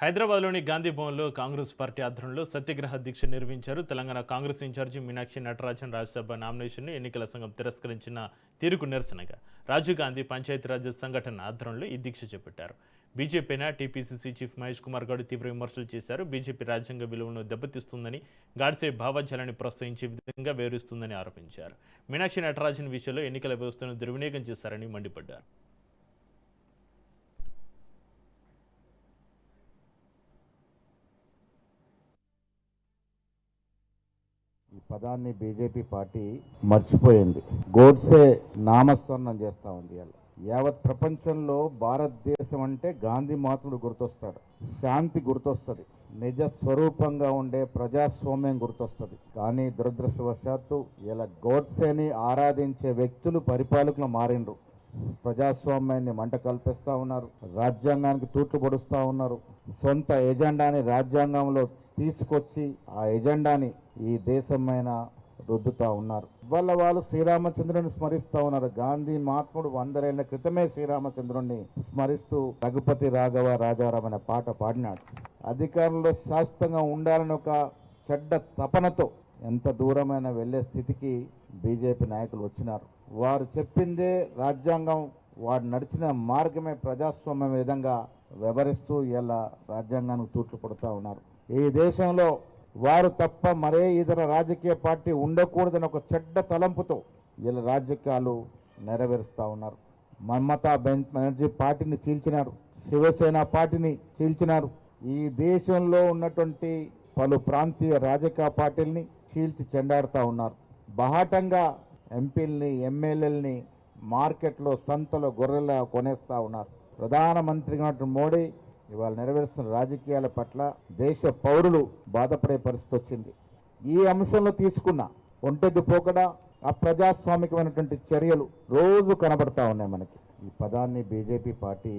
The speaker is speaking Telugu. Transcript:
హైదరాబాద్లోని గాంధీ భవన్లో కాంగ్రెస్ పార్టీ ఆధ్వర్యంలో సత్యాగ్రహ దీక్ష నిర్వహించారు. తెలంగాణ కాంగ్రెస్ ఇన్ఛార్జి మీనాక్షి నటరాజన్ రాజ్యసభ నామినేషన్ను ఎన్నికల సంఘం తిరస్కరించిన తీరుకు నిరసనగా రాజీవ్ గాంధీ పంచాయతీరాజ్ సంఘటన ఆధ్వర్యంలో ఈ దీక్ష చేపట్టారు. బీజేపీన టీపీసీసీ చీఫ్ మహేష్ కుమార్ గౌడ్ తీవ్ర విమర్శలు చేశారు. బీజేపీ రాజ్యాంగ విలువలను దెబ్బతీస్తుందని, గాడ్సే భావజాలాన్ని ప్రోత్సహించే విధంగా వివరిస్తుందని ఆరోపించారు. మీనాక్షి నటరాజన్ విషయంలో ఎన్నికల వ్యవస్థను దుర్వినియోగం చేశారని మండిపడ్డారు. ఈ పదాన్ని బీజేపీ పార్టీ మర్చిపోయింది. గోడ్సే నామస్మరణం చేస్తా ఉంది. యావత్ ప్రపంచంలో భారతదేశం అంటే గాంధీ మహాత్ముడు గుర్తొస్తాడు, శాంతి గుర్తొస్తుంది, నిజ స్వరూపంగా ఉండే ప్రజాస్వామ్యం గుర్తొస్తుంది. కానీ దురదృష్టవశాత్తు ఇలా గోడ్సేని ఆరాధించే వ్యక్తులు పరిపాలకులు మారిండ్రు. ప్రజాస్వామ్యాన్ని మంట కల్పిస్తూ ఉన్నారు, రాజ్యాంగానికి తూట్లు పొడుస్తూ ఉన్నారు, సొంత ఎజెండాని రాజ్యాంగంలో తీసుకొచ్చి ఆ ఎజెండాని ఈ దేశమైన రుద్దుతా ఉన్నారు. వాళ్ళు శ్రీరామచంద్రుని స్మరిస్తూ ఉన్నారు. గాంధీ మహాత్ముడు 100 ఏళ్ల క్రితమే శ్రీరామచంద్రుణ్ణి స్మరిస్తూ రఘుపతి రాఘవ రాజారాం అనే పాట పాడినాడు. అధికారంలో శాశ్వతంగా ఉండాలని ఒక చెడ్డ తపనతో ఎంత దూరమైన వెళ్లే స్థితికి బీజేపీ నాయకులు వచ్చినారు. వారు చెప్పిందే రాజ్యాంగం, వారు నడిచిన మార్గమే ప్రజాస్వామ్యం విధంగా వ్యవహరిస్తూ ఇలా రాజ్యాంగానికి తూట్లు పడుతూ ఉన్నారు. ఈ దేశంలో వారు తప్ప మరే ఇతర రాజకీయ పార్టీ ఉండకూడదని ఒక చెడ్డ తలంపుతో ఇలా రాజకీయాలు నెరవేరుస్తూ ఉన్నారు. మమతా బెనర్జీ పార్టీని చీల్చినారు, శివసేన పార్టీని చీల్చినారు. ఈ దేశంలో ఉన్నటువంటి పలు ప్రాంతీయ రాజకీయ పార్టీల్ని చీల్చి చెండాడుతూ ఉన్నారు. బహాటంగా ఎంపీల్ని ఎమ్మెల్యేలని మార్కెట్లో సంతలో గొర్రెలా కొనేస్తూ ఉన్నారు. ప్రధానమంత్రిగా మోడీ ఇవాళ నెరవేరుస్తున్న రాజకీయాల పట్ల దేశ పౌరులు బాధపడే పరిస్థితి వచ్చింది. ఈ అంశంలో తీసుకున్న ఒంటెద్దు పోకడ అప్రజాస్వామికమైనటువంటి చర్యలు రోజు కనబడతా ఉన్నాయి మనకి. ఈ పదాన్ని బీజేపీ పార్టీ